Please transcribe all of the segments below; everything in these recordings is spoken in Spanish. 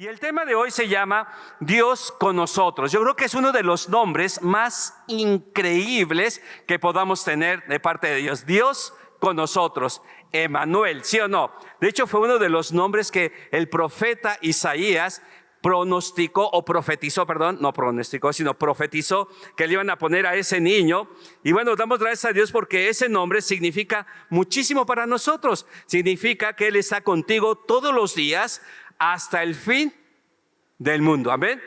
Y el tema de hoy se llama Dios con nosotros. Yo creo que es uno de los nombres más increíbles que podamos tener de parte de Dios. Dios con nosotros, Emmanuel, ¿sí o no? De hecho, fue uno de los nombres que el profeta Isaías profetizó que le iban a poner a ese niño. Y bueno, damos gracias a Dios porque ese nombre significa muchísimo para nosotros. Significa que Él está contigo todos los días hasta el fin del mundo. Amén.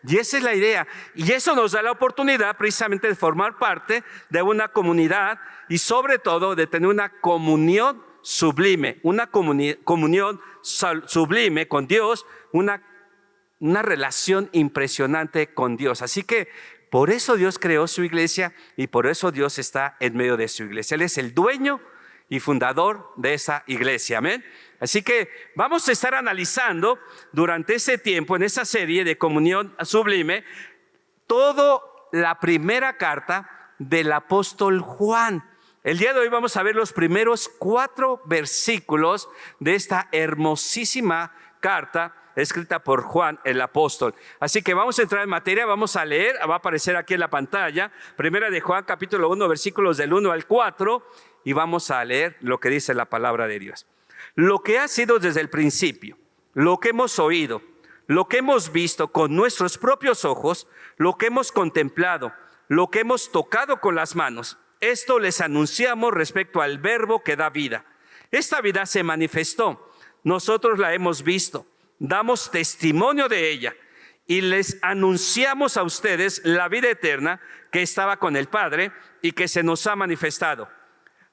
Y esa es la idea. Y eso nos da la oportunidad precisamente de formar parte de una comunidad y sobre todo de tener una comunión sublime, una comunión sublime con Dios, una relación impresionante con Dios. Así que por eso Dios creó su iglesia y por eso Dios está en medio de su iglesia. Él es el dueño y fundador de esa iglesia. Amén. Así que vamos a estar analizando durante ese tiempo, en esa serie de comunión sublime, toda la primera carta del apóstol Juan. El día de hoy vamos a ver los primeros 4 versículos de esta hermosísima carta escrita por Juan el apóstol. Así que vamos a entrar en materia, vamos a leer, va a aparecer aquí en la pantalla, primera de Juan capítulo 1, versículos del 1 al 4, y vamos a leer lo que dice la palabra de Dios. Lo que ha sido desde el principio, lo que hemos oído, lo que hemos visto con nuestros propios ojos, lo que hemos contemplado, lo que hemos tocado con las manos, esto les anunciamos respecto al verbo que da vida. Esta vida se manifestó, nosotros la hemos visto, damos testimonio de ella y les anunciamos a ustedes la vida eterna que estaba con el Padre y que se nos ha manifestado.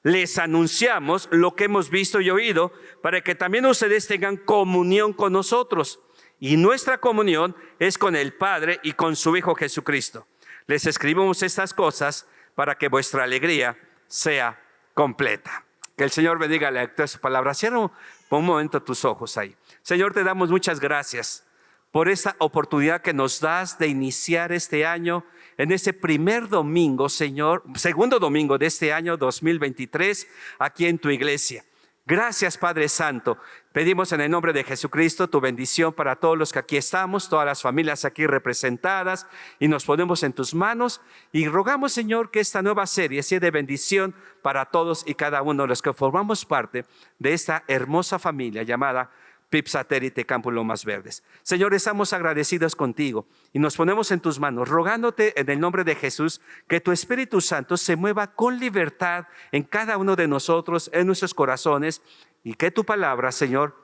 Les anunciamos lo que hemos visto y oído para que también ustedes tengan comunión con nosotros. Y nuestra comunión es con el Padre y con su Hijo Jesucristo. Les escribimos estas cosas para que vuestra alegría sea completa. Que el Señor bendiga la lectura de su palabra. Cierra por un momento tus ojos ahí. Señor, te damos muchas gracias por esta oportunidad que nos das de iniciar este año en este primer domingo, Señor, segundo domingo de este año 2023, aquí en tu iglesia. Gracias, Padre Santo. Pedimos en el nombre de Jesucristo tu bendición para todos los que aquí estamos, todas las familias aquí representadas, y nos ponemos en tus manos y rogamos, Señor, que esta nueva serie sea de bendición para todos y cada uno de los que formamos parte de esta hermosa familia llamada PIB Satélite Campo Lomas Verdes. Señor, estamos agradecidos contigo y nos ponemos en tus manos, rogándote en el nombre de Jesús que tu Espíritu Santo se mueva con libertad en cada uno de nosotros, en nuestros corazones, y que tu palabra, Señor,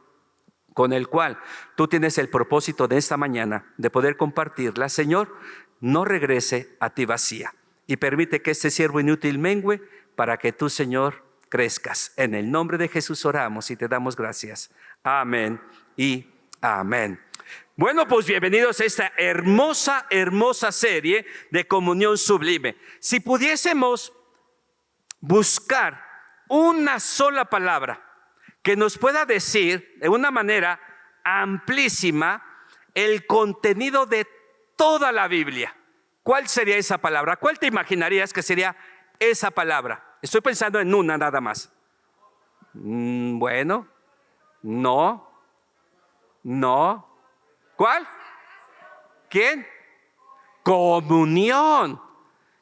con el cual tú tienes el propósito de esta mañana de poder compartirla, Señor, no regrese a ti vacía y permite que este siervo inútil mengue para que tú, Señor, crezcas. En el nombre de Jesús oramos y te damos gracias. Amén y amén. Bueno, pues bienvenidos a esta hermosa serie de comunión sublime. Si pudiésemos buscar una sola palabra que nos pueda decir de una manera amplísima el contenido de toda la Biblia, ¿cuál sería esa palabra? ¿Cuál te imaginarías que sería esa palabra? Estoy pensando en una nada más. Bueno, no. ¿Cuál? ¿Quién? Comunión.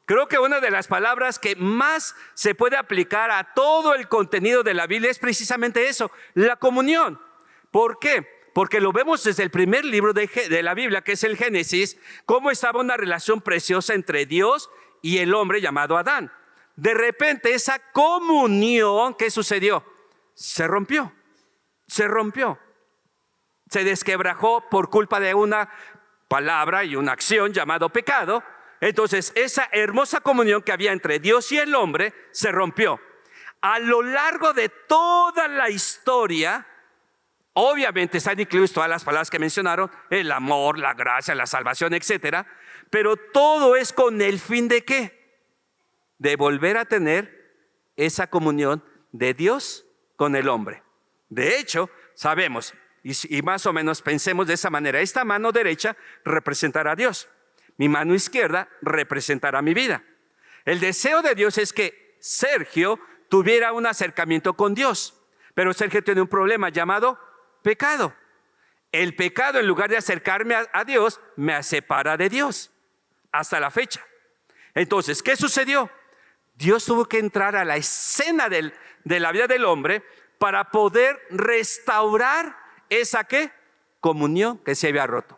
Creo que una de las palabras que más se puede aplicar a todo el contenido de la Biblia es precisamente eso, la comunión. ¿Por qué? Porque lo vemos desde el primer libro de la Biblia, que es el Génesis, cómo estaba una relación preciosa entre Dios y el hombre llamado Adán. De repente esa comunión, ¿qué sucedió? Se rompió, se desquebrajó por culpa de una palabra y una acción llamado pecado. Entonces esa hermosa comunión que había entre Dios y el hombre se rompió. A lo largo de toda la historia, obviamente están incluidas todas las palabras que mencionaron, el amor, la gracia, la salvación, etcétera, pero todo es con el fin de ¿qué? De volver a tener esa comunión de Dios con el hombre. De hecho, sabemos, y más o menos pensemos de esa manera, esta mano derecha representará a Dios, mi mano izquierda representará mi vida. El deseo de Dios es que Sergio tuviera un acercamiento con Dios, pero Sergio tiene un problema llamado pecado. El pecado, en lugar de acercarme a Dios, me separa de Dios hasta la fecha. Entonces, ¿qué sucedió? Dios tuvo que entrar a la escena de la vida del hombre para poder restaurar esa ¿qué? Comunión que se había roto.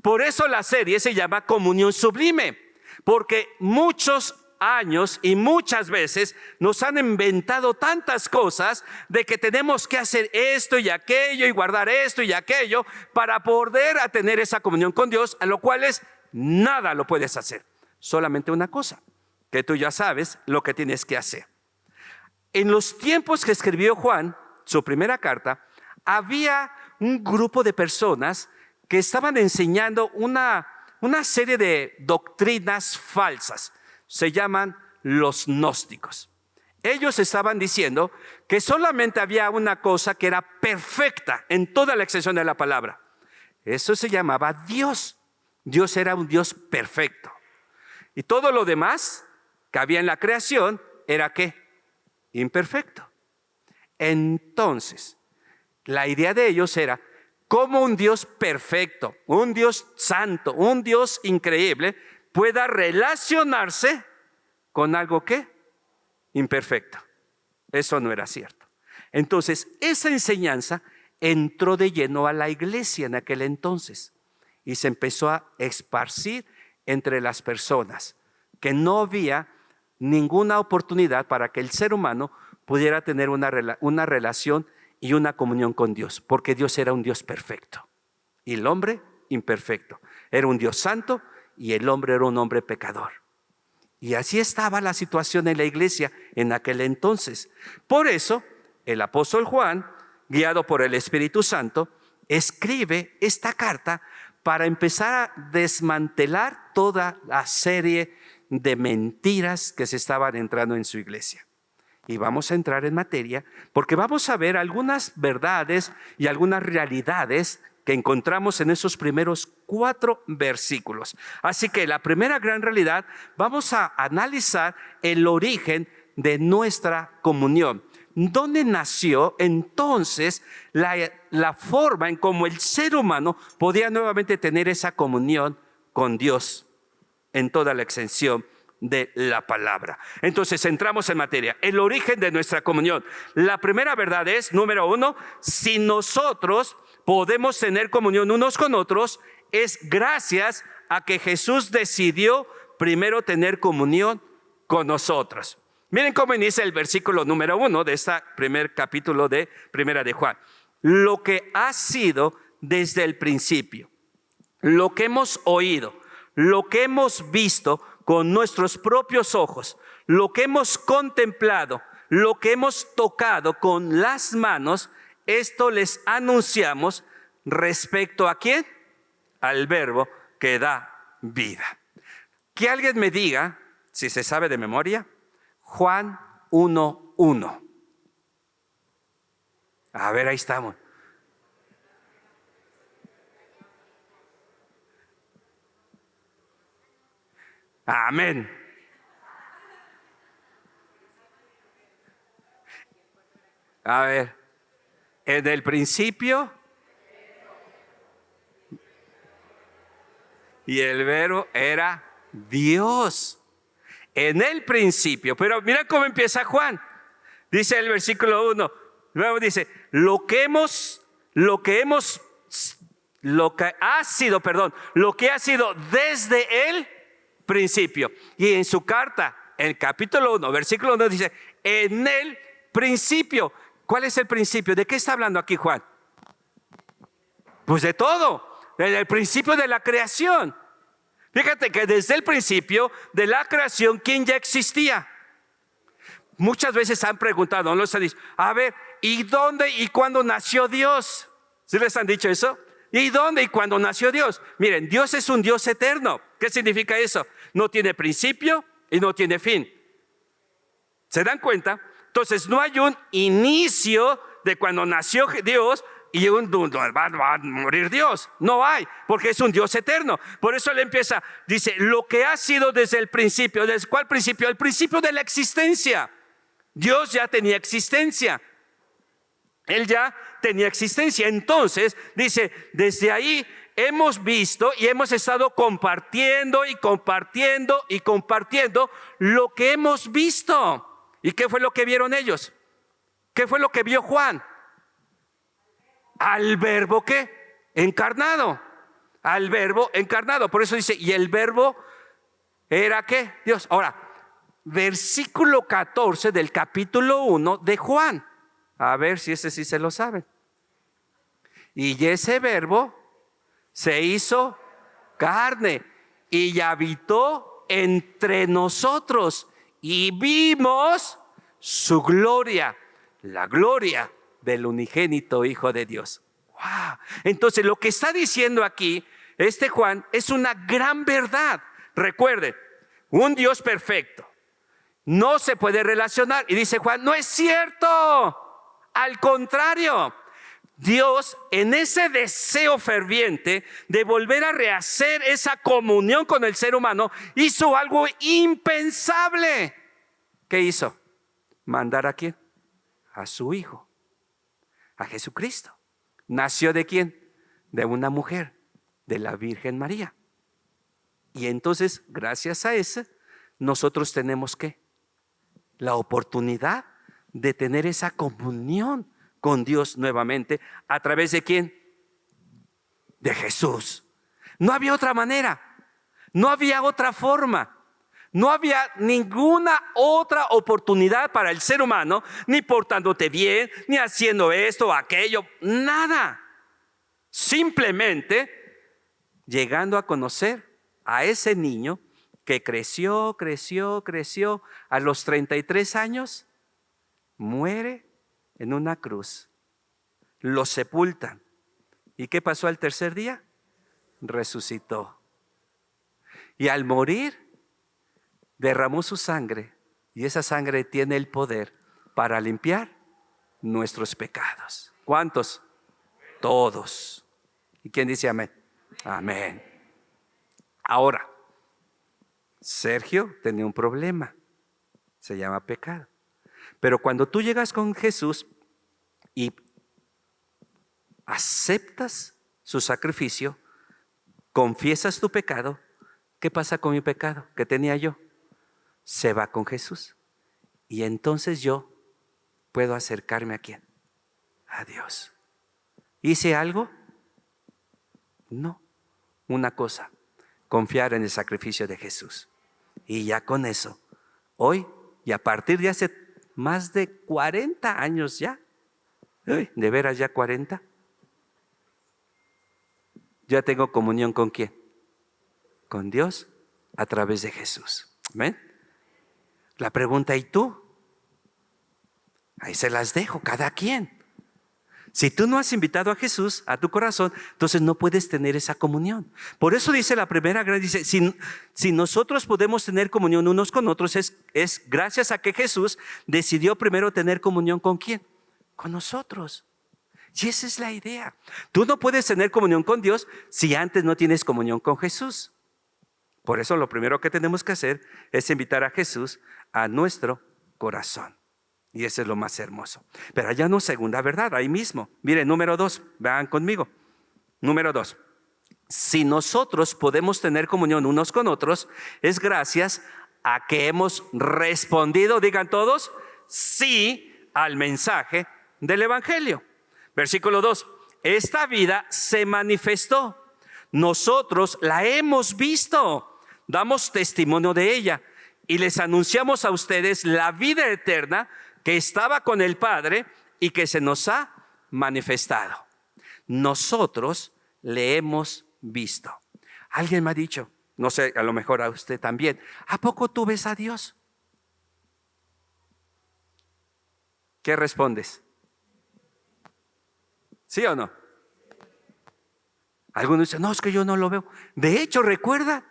Por eso la serie se llama Comunión Sublime, porque muchos años y muchas veces nos han inventado tantas cosas de que tenemos que hacer esto y aquello y guardar esto y aquello para poder tener esa comunión con Dios, a lo cual nada lo puedes hacer. Solamente una cosa, que tú ya sabes lo que tienes que hacer. En los tiempos que escribió Juan, su primera carta, había un grupo de personas que estaban enseñando una serie de doctrinas falsas. Se llaman los gnósticos. Ellos estaban diciendo que solamente había una cosa que era perfecta en toda la extensión de la palabra. Eso se llamaba Dios. Dios era un Dios perfecto. Y todo lo demás que había en la creación era ¿qué? Imperfecto. Entonces, la idea de ellos era cómo un Dios perfecto, un Dios santo, un Dios increíble pueda relacionarse con algo ¿qué? Imperfecto. Eso no era cierto. Entonces, esa enseñanza entró de lleno a la iglesia en aquel entonces y se empezó a esparcir entre las personas, que no había ninguna oportunidad para que el ser humano pudiera tener una relación y una comunión con Dios, porque Dios era un Dios perfecto y el hombre imperfecto. Era un Dios santo y el hombre era un hombre pecador. Y así estaba la situación en la iglesia en aquel entonces. Por eso, el apóstol Juan, guiado por el Espíritu Santo, escribe esta carta para empezar a desmantelar toda la serie de mentiras que se estaban entrando en su iglesia. Y vamos a entrar en materia porque vamos a ver algunas verdades y algunas realidades que encontramos en esos primeros 4 versículos. Así que la primera gran realidad, vamos a analizar el origen de nuestra comunión. ¿Dónde nació entonces la forma en cómo el ser humano podía nuevamente tener esa comunión con Dios en toda la extensión de la palabra? Entonces entramos en materia. El origen de nuestra comunión. La primera verdad es, número 1, si nosotros podemos tener comunión unos con otros, es gracias a que Jesús decidió primero tener comunión con nosotros. Miren cómo inicia el versículo número 1 de este primer capítulo de Primera de Juan. Lo que ha sido desde el principio, lo que hemos oído, lo que hemos visto con nuestros propios ojos, lo que hemos contemplado, lo que hemos tocado con las manos, esto les anunciamos respecto ¿a quién? Al verbo que da vida. Que alguien me diga, si se sabe de memoria, Juan 1:1. A ver, ahí estamos. Amén. A ver, en el principio y el verbo era Dios. En el principio, pero mira cómo empieza Juan. Dice el versículo 1, luego dice, lo que ha sido desde el principio. Y en su carta, en el capítulo 1, versículo 1 dice, en el principio. ¿Cuál es el principio? ¿De qué está hablando aquí Juan? Pues de todo, desde el principio de la creación. Fíjate que desde el principio de la creación, ¿quién ya existía? Muchas veces han preguntado, ¿no? Se dice, a ver, ¿y dónde y cuándo nació Dios? ¿Sí les han dicho eso? ¿Y dónde y cuándo nació Dios? Miren, Dios es un Dios eterno. ¿Qué significa eso? No tiene principio y no tiene fin. ¿Se dan cuenta? Entonces no hay un inicio de cuando nació Dios y va a morir Dios. No hay, porque es un Dios eterno. Por eso él empieza, dice, lo que ha sido desde el principio. ¿Desde cuál principio? El principio de la existencia. Dios ya tenía existencia. Él ya tenía existencia. Entonces, dice, desde ahí hemos visto y hemos estado compartiendo y compartiendo y compartiendo lo que hemos visto. ¿Y qué fue lo que vieron ellos? ¿Qué fue lo que vio Juan? Al Verbo, ¿qué? Encarnado. Al Verbo encarnado. Por eso dice, y el Verbo era ¿qué? Dios. Ahora, versículo 14 del capítulo 1 de Juan. A ver si ese sí se lo saben. Y ese Verbo se hizo carne y habitó entre nosotros y vimos su gloria, la gloria del unigénito Hijo de Dios. ¡Wow! Entonces lo que está diciendo aquí este Juan es una gran verdad. Recuerden, un Dios perfecto no se puede relacionar. Y dice Juan, no es cierto. Al contrario, Dios, en ese deseo ferviente de volver a rehacer esa comunión con el ser humano, hizo algo impensable. ¿Qué hizo? ¿Mandar a quién? A su Hijo, a Jesucristo. ¿Nació de quién? De una mujer, de la Virgen María. Y entonces, gracias a eso, nosotros tenemos ¿qué? La oportunidad de tener esa comunión con Dios nuevamente. ¿A través de quién? De Jesús. No había otra manera, no había otra forma, no había ninguna otra oportunidad para el ser humano, ni portándote bien, ni haciendo esto o aquello, nada. Simplemente llegando a conocer a ese niño que creció, a los 33 años, muere en una cruz, lo sepultan. ¿Y qué pasó al tercer día? Resucitó. Y al morir, derramó su sangre, y esa sangre tiene el poder para limpiar nuestros pecados. ¿Cuántos? Todos. ¿Y quién dice amén? Amén. Ahora, Sergio tenía un problema, se llama pecado. Pero cuando tú llegas con Jesús y aceptas su sacrificio, confiesas tu pecado, ¿qué pasa con mi pecado que tenía yo? Se va con Jesús. Y entonces yo puedo acercarme ¿a quién? A Dios. ¿Hice algo? No. Una cosa, confiar en el sacrificio de Jesús. Y ya con eso, hoy y a partir de hace más de 40 años ya, ¿de veras ya 40? Ya tengo comunión ¿con quién? Con Dios a través de Jesús. ¿Amén? La pregunta, ¿y tú? Ahí se las dejo, cada quien. Si tú no has invitado a Jesús a tu corazón, entonces no puedes tener esa comunión. Por eso dice la primera gracia, dice, si nosotros podemos tener comunión unos con otros, es gracias a que Jesús decidió primero tener comunión ¿con quién? Con nosotros. Y esa es la idea. Tú no puedes tener comunión con Dios si antes no tienes comunión con Jesús. Por eso lo primero que tenemos que hacer es invitar a Jesús a nuestro corazón. Y eso es lo más hermoso. Pero allá no, segunda verdad, ahí mismo. Miren, número 2, vean conmigo. Número 2. Si nosotros podemos tener comunión unos con otros, es gracias a que hemos respondido, digan todos, sí al mensaje del Evangelio. Versículo 2. Esta vida se manifestó. Nosotros la hemos visto. Damos testimonio de ella. Y les anunciamos a ustedes la vida eterna que estaba con el Padre y que se nos ha manifestado. Nosotros le hemos visto. Alguien me ha dicho, no sé, a lo mejor a usted también, ¿a poco tú ves a Dios? ¿Qué respondes? ¿Sí o no? Algunos dicen, no, es que yo no lo veo. De hecho, recuerda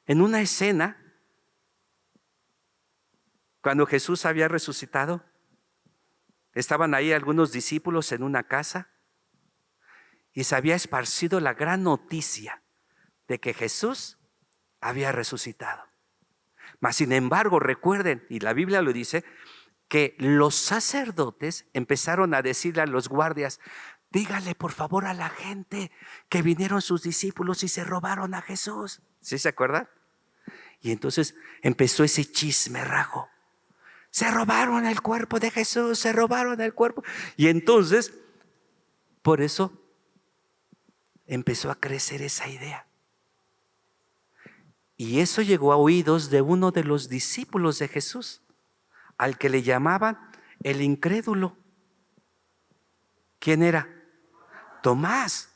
en una escena cuando Jesús había resucitado, estaban ahí algunos discípulos en una casa y se había esparcido la gran noticia de que Jesús había resucitado. Mas sin embargo, recuerden, y la Biblia lo dice, que los sacerdotes empezaron a decirle a los guardias: dígale por favor a la gente que vinieron sus discípulos y se robaron a Jesús. ¿Sí se acuerdan? Y entonces empezó ese chismerrajo. Se robaron el cuerpo de Jesús, se robaron el cuerpo. Y entonces, por eso empezó a crecer esa idea. Y eso llegó a oídos de uno de los discípulos de Jesús, al que le llamaban el incrédulo. ¿Quién era? Tomás.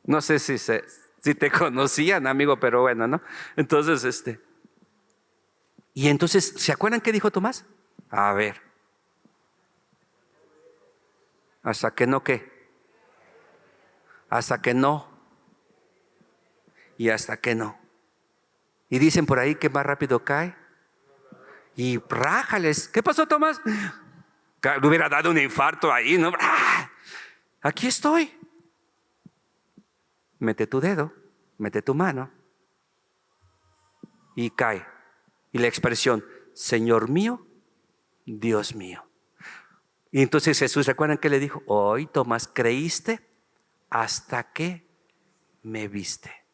No sé si te conocían, amigo, pero bueno, ¿no? Entonces, y entonces, ¿se acuerdan qué dijo Tomás? A ver. ¿Hasta que no qué? Hasta que no. Y hasta que no. Y dicen por ahí que más rápido cae. Y rájales. ¿Qué pasó, Tomás? Le hubiera dado un infarto ahí, ¿no? Aquí estoy. Mete tu dedo, mete tu mano. Y cae. Y la expresión: Señor mío, Dios mío. Y entonces Jesús, ¿recuerdan qué le dijo? Hoy, Tomás, creíste hasta que me viste.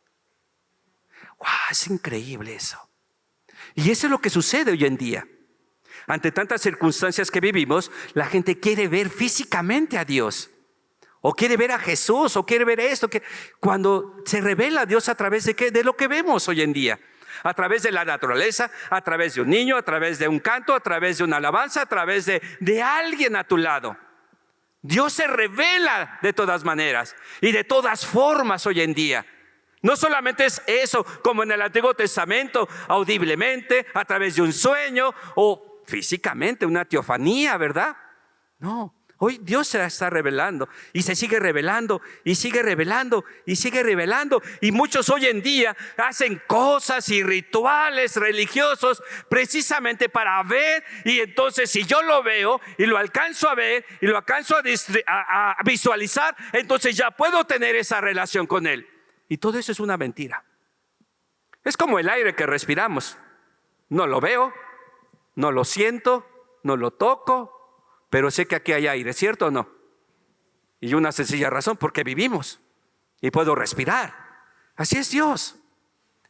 ¡Wow! Es increíble eso. Y eso es lo que sucede hoy en día. Ante tantas circunstancias que vivimos, la gente quiere ver físicamente a Dios, o quiere ver a Jesús, o quiere ver esto. Cuando se revela a Dios, ¿a través de qué? De lo que vemos hoy en día. A través de la naturaleza, a través de un niño, a través de un canto, a través de una alabanza, a través de alguien a tu lado. Dios se revela de todas maneras y de todas formas hoy en día. No solamente es eso, como en el Antiguo Testamento, audiblemente, a través de un sueño o físicamente, una teofanía, ¿verdad? No, hoy Dios se está revelando y se sigue revelando y sigue revelando y sigue revelando. Y muchos hoy en día hacen cosas y rituales religiosos precisamente para ver. Y entonces, si yo lo veo y lo alcanzo a ver y lo alcanzo a visualizar, entonces ya puedo tener esa relación con Él. Y todo eso es una mentira. Es como el aire que respiramos. No lo veo, no lo siento, no lo toco, pero sé que aquí hay aire, ¿cierto o no? Y una sencilla razón: porque vivimos y puedo respirar. Así es Dios.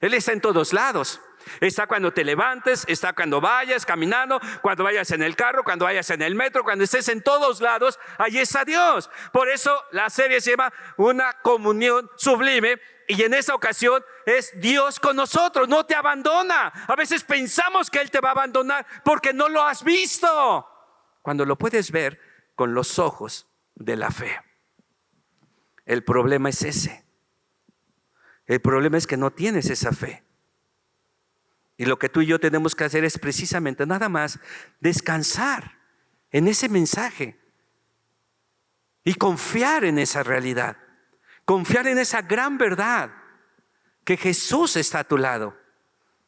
Él está en todos lados. Está cuando te levantes, está cuando vayas caminando, cuando vayas en el carro, cuando vayas en el metro, cuando estés en todos lados, allí está Dios. Por eso la serie se llama Una comunión sublime. Y en esa ocasión es Dios con nosotros, no te abandona. A veces pensamos que Él te va a abandonar porque no lo has visto, cuando lo puedes ver con los ojos de la fe. El problema es ese. El problema es que no tienes esa fe. Y lo que tú y yo tenemos que hacer es precisamente nada más descansar en ese mensaje y confiar en esa realidad. Confiar en esa gran verdad, que Jesús está a tu lado.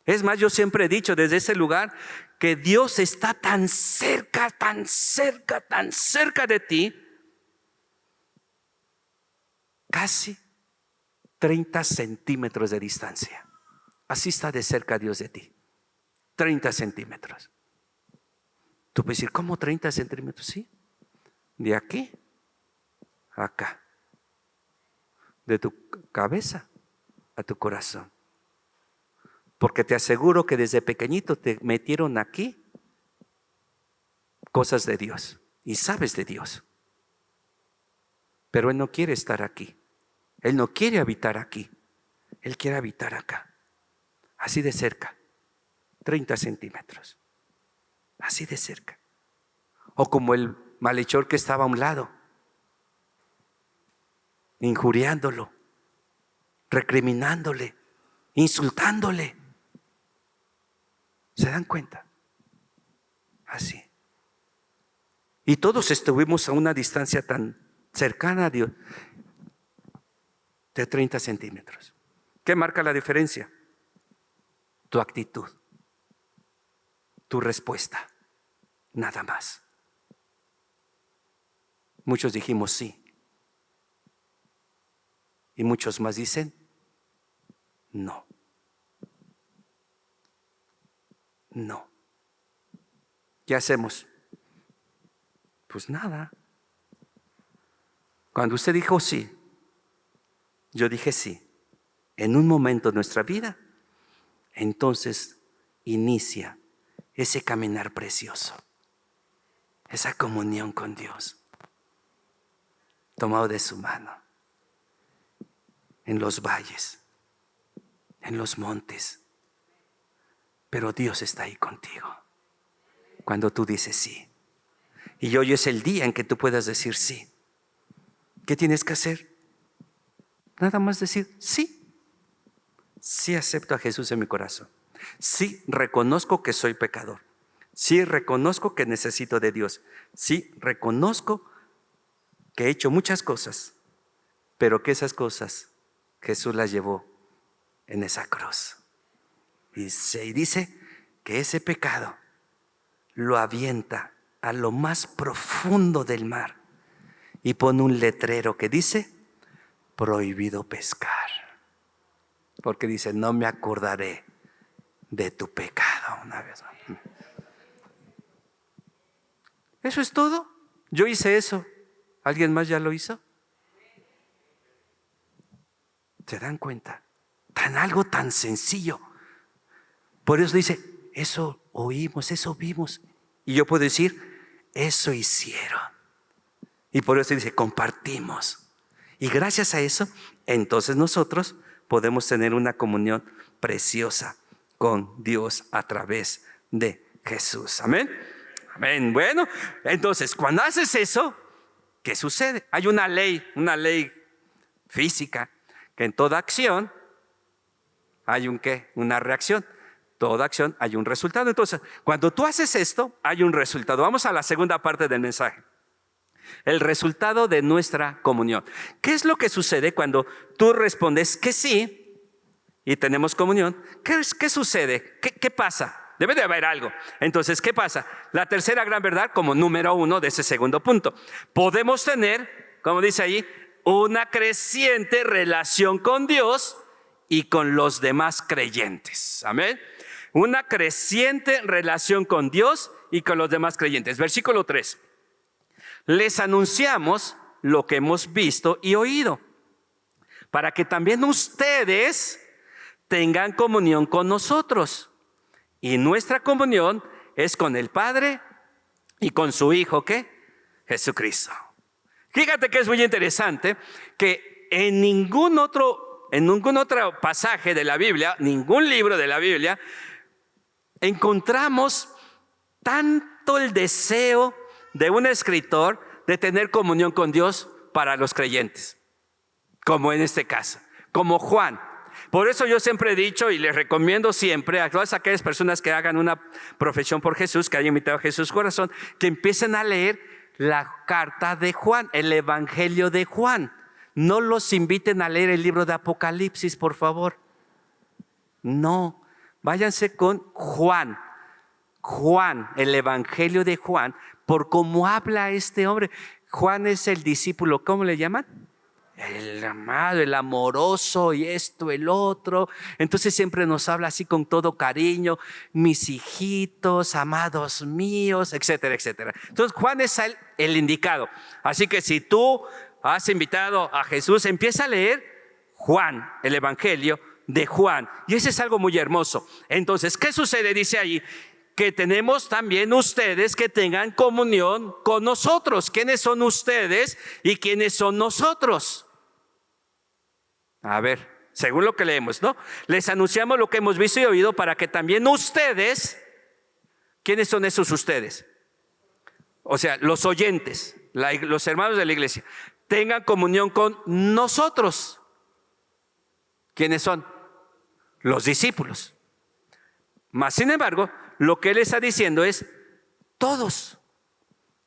Es más, yo siempre he dicho desde ese lugar que Dios está tan cerca, tan cerca, tan cerca de ti, casi 30 centímetros de distancia. Así está de cerca Dios de ti, 30 centímetros. Tú puedes decir, ¿cómo 30 centímetros? Sí, de aquí a acá. De tu cabeza a tu corazón. Porque te aseguro que desde pequeñito te metieron aquí cosas de Dios y sabes de Dios. Pero Él no quiere estar aquí. Él no quiere habitar aquí. Él quiere habitar acá. Así de cerca. 30 centímetros. Así de cerca. O como el malhechor que estaba a un lado, injuriándolo, recriminándole, insultándole. ¿Se dan cuenta? Así. Y todos estuvimos a una distancia tan cercana a Dios, de 30 centímetros. ¿Qué marca la diferencia? Tu actitud, tu respuesta, nada más. Muchos dijimos sí. Y muchos más dicen no. No. ¿qué hacemos? Pues nada. Cuando usted dijo sí, yo dije sí, en un momento de nuestra vida, entonces inicia ese caminar precioso, esa comunión con Dios, tomado de su mano, en los valles, en los montes, pero Dios está ahí contigo cuando tú dices sí. Y hoy es el día en que tú puedas decir sí. ¿Qué tienes que hacer? Nada más decir sí. Sí acepto a Jesús en mi corazón. Sí reconozco que soy pecador. Sí reconozco que necesito de Dios. Sí reconozco que he hecho muchas cosas, pero que esas cosas Jesús las llevó en esa cruz. Y se dice que ese pecado lo avienta a lo más profundo del mar y pone un letrero que dice: prohibido pescar. Porque dice: no me acordaré de tu pecado. Una vez más. ¿Eso es todo? Yo hice eso. ¿Alguien más ya lo hizo? ¿Se dan cuenta? Algo tan sencillo. Por eso dice: eso oímos, eso vimos. Y yo puedo decir: eso hicieron. Y por eso dice: compartimos. Y gracias a eso, entonces nosotros podemos tener una comunión preciosa con Dios a través de Jesús. Amén. Amén. Bueno, entonces cuando haces eso, ¿qué sucede? Hay una ley física, que en toda acción hay una reacción. Toda acción hay un resultado. Entonces, cuando tú haces esto, hay un resultado. Vamos a la segunda parte del mensaje. El resultado de nuestra comunión. ¿Qué es lo que sucede cuando tú respondes que sí y tenemos comunión? ¿Qué sucede? ¿Qué pasa? Debe de haber algo. Entonces, ¿qué pasa? La tercera gran verdad, como número 1 de ese segundo punto. Podemos tener, como dice ahí, una creciente relación con Dios y con los demás creyentes. Amén. Una creciente relación con Dios y con los demás creyentes. Versículo 3. Les anunciamos lo que hemos visto y oído, para que también ustedes tengan comunión con nosotros. Y nuestra comunión es con el Padre y con su Hijo, ¿qué? Jesucristo. Fíjate que es muy interesante que en ningún otro pasaje de la Biblia, ningún libro de la Biblia, encontramos tanto el deseo de un escritor de tener comunión con Dios para los creyentes, como en este caso, como Juan. Por eso yo siempre he dicho y les recomiendo siempre a todas aquellas personas que hagan una profesión por Jesús, que hayan invitado a Jesús corazón, que empiecen a leer la carta de Juan, el Evangelio de Juan. No los inviten a leer el libro de Apocalipsis, por favor. No, váyanse con Juan. Juan, el Evangelio de Juan, por cómo habla este hombre. Juan es el discípulo, ¿cómo le llaman? El amado, el amoroso y esto, el otro. Entonces siempre nos habla así con todo cariño: mis hijitos, amados míos, etcétera, etcétera. Entonces Juan es el indicado. Así que si tú has invitado a Jesús, empieza a leer Juan, el Evangelio de Juan. Y ese es algo muy hermoso. Entonces, ¿qué sucede? Dice ahí que tenemos también ustedes que tengan comunión con nosotros. ¿Quiénes son ustedes y quiénes son nosotros? A ver, según lo que leemos, ¿no? Les anunciamos lo que hemos visto y oído para que también ustedes, ¿quiénes son esos ustedes? O sea, los oyentes, los hermanos de la iglesia, tengan comunión con nosotros. ¿Quiénes son? Los discípulos. Mas, sin embargo, lo que él está diciendo es todos.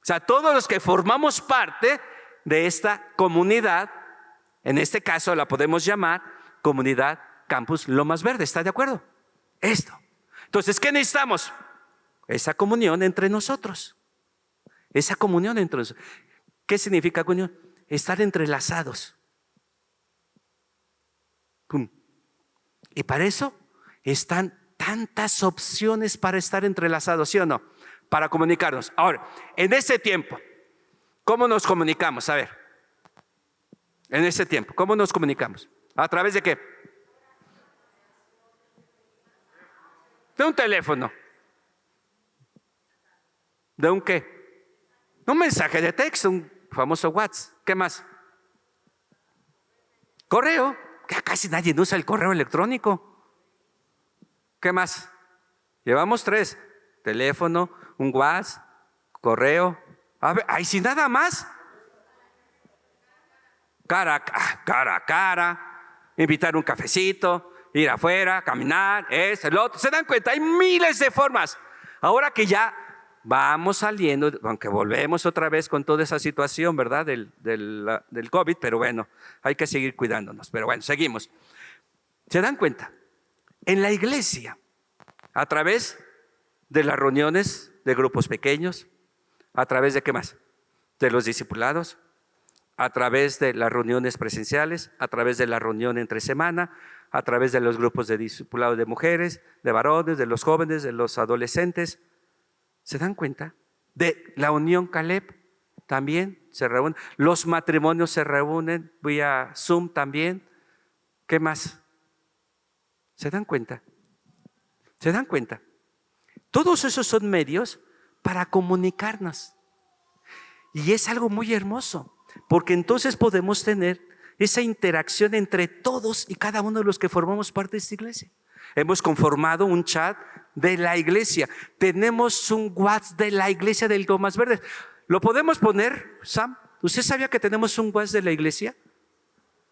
O sea, todos los que formamos parte de esta comunidad, en este caso la podemos llamar Comunidad Campus Lomas Verdes. ¿Está de acuerdo? Esto. Entonces, ¿qué necesitamos? Esa comunión entre nosotros. Esa comunión entre nosotros. ¿Qué significa comunión? Estar entrelazados. ¡Pum! Y para eso están tantas opciones para estar entrelazados, ¿sí o no? para comunicarnos. Ahora, en ese tiempo, ¿cómo nos comunicamos? A ver, en ese tiempo, ¿cómo nos comunicamos? ¿A través de qué? De un teléfono. ¿De un qué? Un mensaje de texto, un famoso WhatsApp. ¿Qué más? Correo. Que casi nadie usa el correo electrónico. ¿Qué más? Llevamos 3. Teléfono, un WhatsApp, correo. A ver, ay, sin nada más. Cara a cara, invitar un cafecito, ir afuera, caminar, el otro. ¿Se dan cuenta? Hay miles de formas. Ahora que ya vamos saliendo, aunque volvemos otra vez con toda esa situación, ¿verdad? Del COVID, pero bueno, hay que seguir cuidándonos. Pero bueno, seguimos. ¿Se dan cuenta? En la iglesia, a través de las reuniones de grupos pequeños, a través de ¿qué más? De los discipulados, a través de las reuniones presenciales, a través de la reunión entre semana, a través de los grupos de discipulados de mujeres, de varones, de los jóvenes, de los adolescentes. ¿Se dan cuenta? De la unión Caleb también se reúnen. Los matrimonios se reúnen vía Zoom también. ¿Qué más? ¿Se dan cuenta? ¿Se dan cuenta? Todos esos son medios para comunicarnos. Y es algo muy hermoso, porque entonces podemos tener esa interacción entre todos y cada uno de los que formamos parte de esta iglesia. Hemos conformado un chat de la iglesia. Tenemos un WhatsApp de la iglesia del Lomas Verdes. ¿Lo podemos poner, Sam? ¿Usted sabía que tenemos un WhatsApp de la iglesia?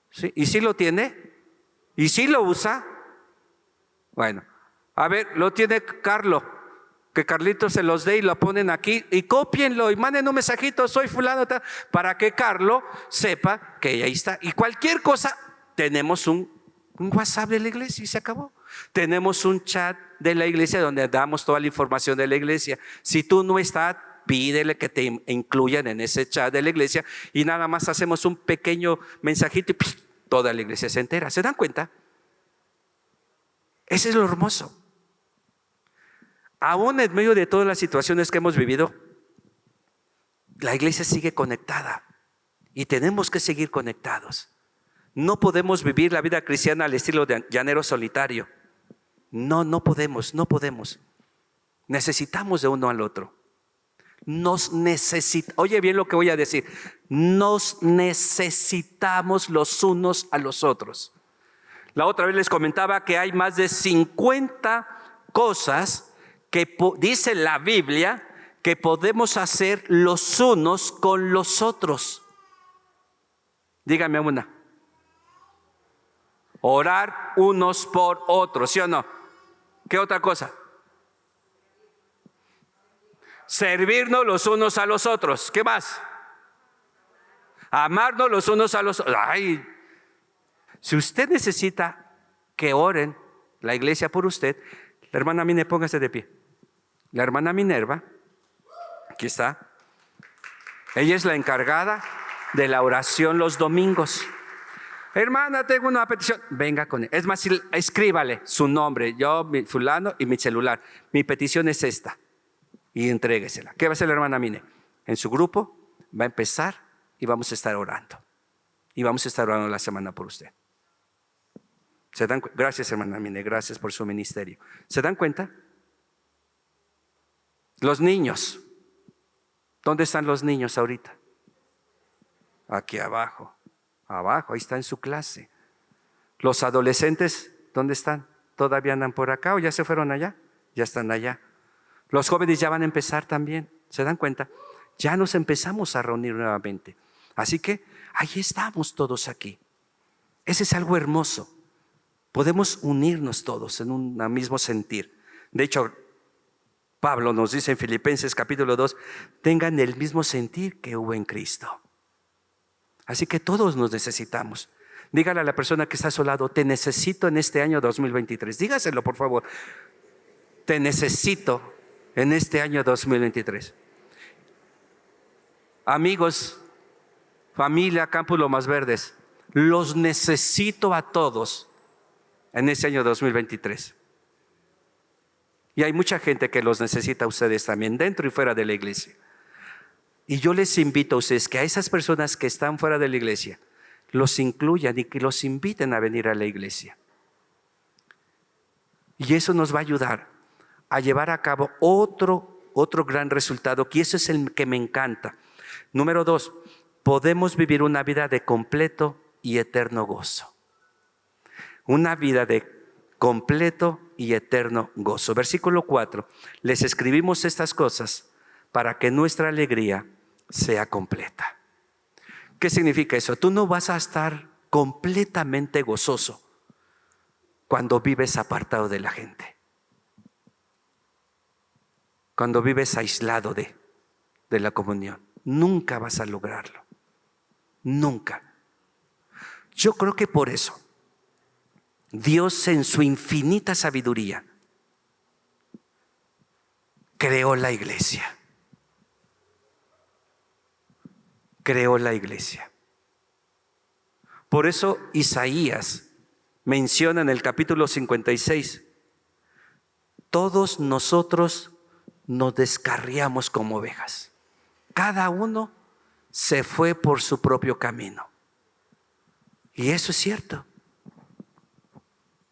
¿Sí? ¿Y si lo tiene? ¿Y si lo usa? Bueno, a ver, lo tiene Carlos. Que Carlitos se los dé y lo ponen aquí y cópienlo y manden un mensajito, soy fulano, para que Carlos sepa que ahí está. Y cualquier cosa, tenemos un WhatsApp de la iglesia y se acabó. Tenemos un chat de la iglesia donde damos toda la información de la iglesia. Si tú no estás, pídele que te incluyan en ese chat de la iglesia y nada más hacemos un pequeño mensajito y toda la iglesia se entera. ¿Se dan cuenta? Ese es lo hermoso. Aún en medio de todas las situaciones que hemos vivido, la iglesia sigue conectada y tenemos que seguir conectados. No podemos vivir la vida cristiana al estilo de llanero solitario. No podemos. Necesitamos de uno al otro. Oye bien lo que voy a decir. Nos necesitamos los unos a los otros. La otra vez les comentaba que hay más de 50 cosas que dice la Biblia que podemos hacer los unos con los otros. Dígame una. Orar unos por otros, ¿sí o no? ¿Qué otra cosa? Servirnos los unos a los otros. ¿Qué más? Amarnos los unos a los otros. Ay, si usted necesita que oren la iglesia por usted, la hermana Mine, póngase de pie. La hermana Minerva, aquí está. Ella es la encargada de la oración los domingos. Hermana, tengo una petición. Venga con él. Es más, escríbale su nombre, yo, mi fulano y mi celular. Mi petición es esta. Y entréguesela. ¿Qué va a hacer la hermana Mine? En su grupo va a empezar y vamos a estar orando. Y vamos a estar orando la semana por usted. Gracias, hermana Mine, gracias por su ministerio. ¿Se dan cuenta? Los niños. ¿Dónde están los niños ahorita? Aquí abajo. Abajo, ahí está en su clase. Los adolescentes, ¿dónde están? ¿Todavía andan por acá o ya se fueron allá? Ya están allá. Los jóvenes ya van a empezar también. ¿Se dan cuenta? Ya nos empezamos a reunir nuevamente. Así que ahí estamos todos aquí. Ese es algo hermoso. Podemos unirnos todos en un mismo sentir. De hecho, Pablo nos dice en Filipenses capítulo 2, tengan el mismo sentir que hubo en Cristo. Así que todos nos necesitamos. Dígale a la persona que está a su lado, te necesito en este año 2023. Dígaselo, por favor. Te necesito en este año 2023. Amigos, familia Campus Lomas Verdes, los necesito a todos en este año 2023. Y hay mucha gente que los necesita a ustedes también, dentro y fuera de la iglesia. Y yo les invito a ustedes que a esas personas que están fuera de la iglesia, los incluyan y que los inviten a venir a la iglesia. Y eso nos va a ayudar a llevar a cabo otro gran resultado, que eso es el que me encanta. Número 2, podemos vivir una vida de completo y eterno gozo. Una vida de completo y eterno gozo. Versículo 4, les escribimos estas cosas para que nuestra alegría sea completa. ¿Qué significa eso? Tú no vas a estar completamente gozoso cuando vives apartado de la gente, cuando vives aislado de la comunión. Nunca vas a lograrlo, nunca. Yo creo que por eso Dios, en su infinita sabiduría, creó la iglesia. Creó la iglesia. Por eso Isaías menciona en el capítulo 56, todos nosotros nos descarriamos como ovejas. Cada uno se fue por su propio camino. Y eso es cierto.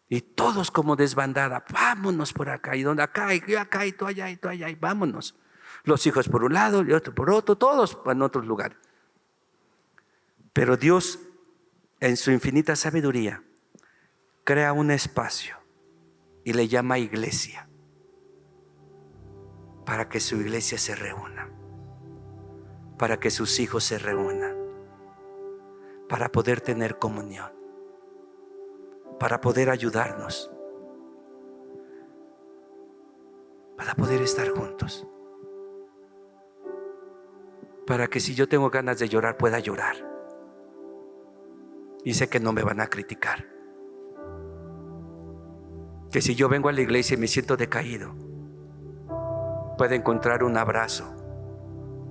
Y todos como desbandada, vámonos por acá, y donde acá, y yo acá, y tú allá, y vámonos. Los hijos por un lado, y otro por otro, todos en otros lugares. Pero Dios, en su infinita sabiduría, crea un espacio y le llama iglesia, para que su iglesia se reúna, para que sus hijos se reúnan, para poder tener comunión, para poder ayudarnos, para poder estar juntos, para que si yo tengo ganas de llorar pueda llorar y sé que no me van a criticar, que si yo vengo a la iglesia y me siento decaído, pueda encontrar un abrazo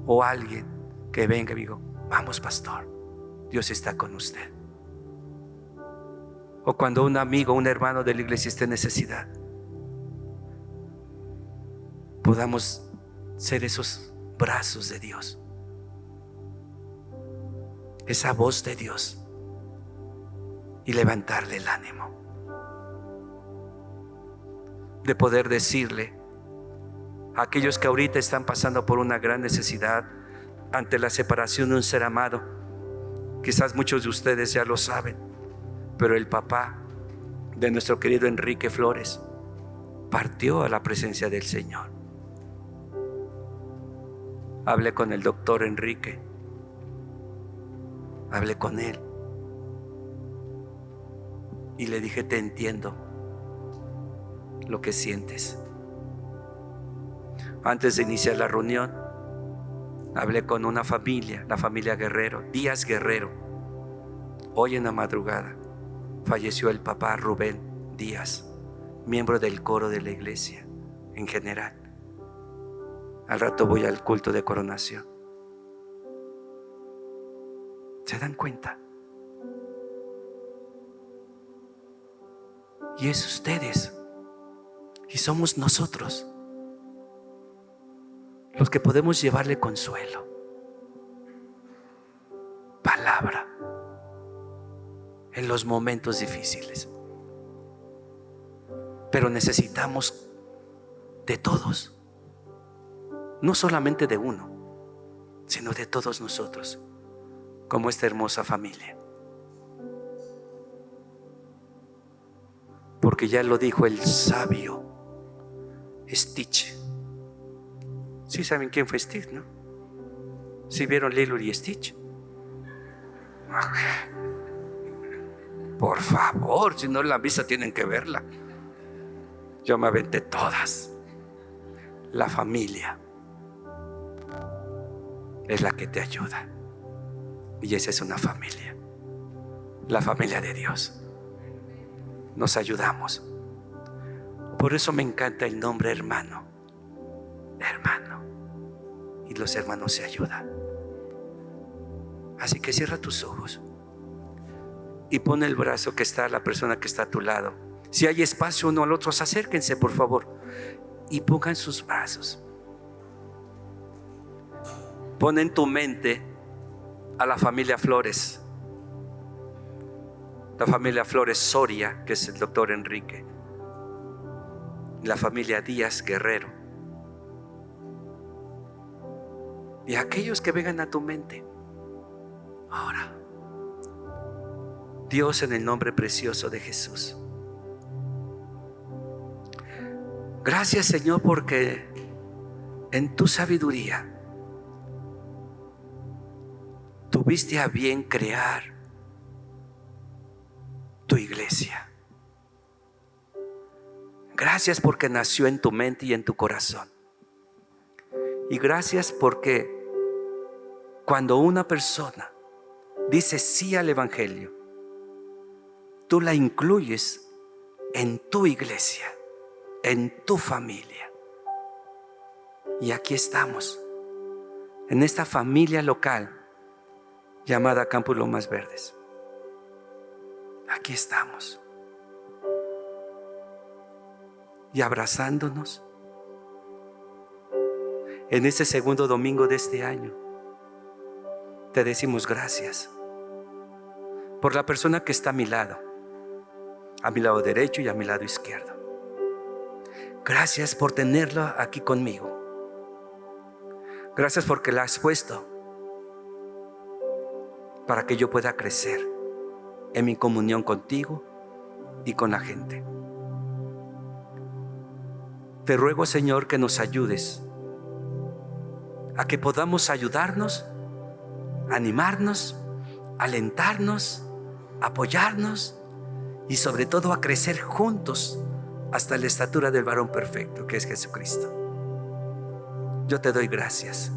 o alguien que venga y digo, vamos pastor, Dios está con usted. O cuando un amigo, un hermano de la iglesia esté en necesidad, podamos ser esos brazos de Dios, esa voz de Dios, y levantarle el ánimo, de poder decirle a aquellos que ahorita están pasando por una gran necesidad ante la separación de un ser amado. Quizás muchos de ustedes ya lo saben, pero el papá de nuestro querido Enrique Flores partió a la presencia del Señor. Hablé con el doctor Enrique, hablé con él y le dije, te entiendo lo que sientes. Antes de iniciar la reunión, hablé con una familia, la familia Guerrero, Díaz Guerrero. Hoy en la madrugada falleció el papá Rubén Díaz, miembro del coro de la iglesia en general. Al rato voy al culto de coronación. ¿Se dan cuenta? Y es ustedes y somos nosotros los que podemos llevarle consuelo, palabra en los momentos difíciles. Pero necesitamos de todos, no solamente de uno, sino de todos nosotros, como esta hermosa familia. Porque ya lo dijo el sabio Stitch. ¿Sí saben quién fue Stitch, no? ¿Sí vieron Lilo y Stitch? Por favor, si no la han visto tienen que verla. Yo me aventé todas. La familia es la que te ayuda, y esa es una familia, la familia de Dios. Nos ayudamos. Por eso me encanta el nombre hermano. Hermano. Y los hermanos se ayudan. Así que cierra tus ojos y pon el brazo que está a la persona que está a tu lado. Si hay espacio uno al otro, acérquense por favor y pongan sus brazos. Pon en tu mente a la familia Flores. La familia Flores Soria, que es el doctor Enrique. La familia Díaz Guerrero. Y aquellos que vengan a tu mente. Ahora, Dios, en el nombre precioso de Jesús. Gracias, Señor, porque en tu sabiduría tuviste a bien crear tu iglesia. Gracias porque nació en tu mente y en tu corazón. Y gracias porque cuando una persona dice sí al Evangelio, tú la incluyes en tu iglesia, en tu familia. Y aquí estamos, en esta familia local llamada Campus Lomas Verdes. Aquí estamos. Y abrazándonos en este segundo domingo de este año, te decimos gracias por la persona que está a mi lado derecho y a mi lado izquierdo. Gracias por tenerlo aquí conmigo. Gracias porque la has puesto para que yo pueda crecer en mi comunión contigo y con la gente. Te ruego, Señor, que nos ayudes a que podamos ayudarnos, animarnos, alentarnos, apoyarnos y sobre todo a crecer juntos hasta la estatura del varón perfecto, que es Jesucristo. Yo te doy gracias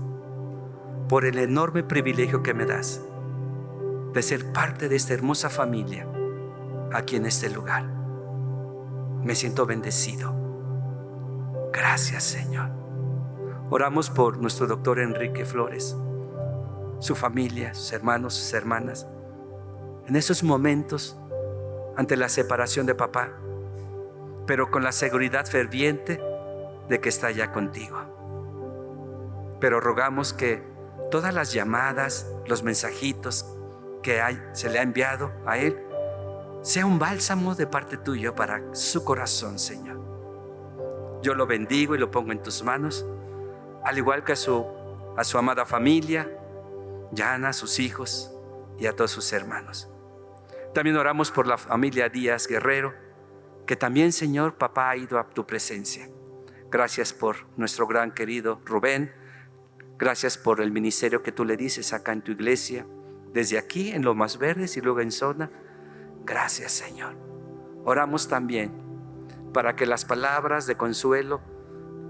por el enorme privilegio que me das de ser parte de esta hermosa familia aquí en este lugar. Me siento bendecido. Gracias, Señor. Oramos por nuestro doctor Enrique Flores, su familia, sus hermanos, sus hermanas, en esos momentos ante la separación de papá, pero con la seguridad ferviente de que está ya contigo. Pero rogamos que todas las llamadas, los mensajitos que se le ha enviado a él, sea un bálsamo de parte tuya para su corazón, Señor. Yo lo bendigo y lo pongo en tus manos, al igual que a su amada familia, Yana, a sus hijos y a todos sus hermanos. También oramos por la familia Díaz Guerrero, que también, Señor, papá ha ido a tu presencia. Gracias por nuestro gran querido Rubén. Gracias por el ministerio que tú le dices acá en tu iglesia, desde aquí en Lomas Verdes y luego en Zona. Gracias, Señor. Oramos también para que las palabras de consuelo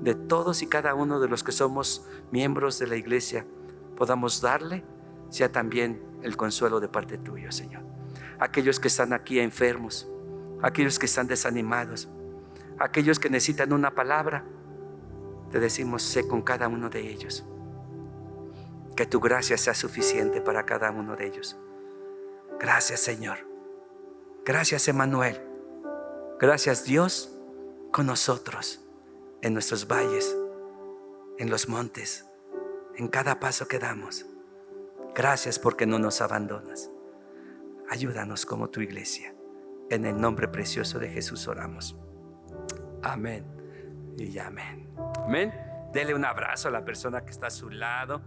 de todos y cada uno de los que somos miembros de la iglesia podamos darle, sea también el consuelo de parte tuya, Señor. Aquellos que están aquí enfermos, aquellos que están desanimados, aquellos que necesitan una palabra, te decimos, sé con cada uno de ellos. Que tu gracia sea suficiente para cada uno de ellos. Gracias, Señor. Gracias, Emmanuel. Gracias, Dios, con nosotros, en nuestros valles, en los montes, en cada paso que damos. Gracias porque no nos abandonas. Ayúdanos como tu iglesia. En el nombre precioso de Jesús oramos. Amén y amén. Amén. Dele un abrazo a la persona que está a su lado.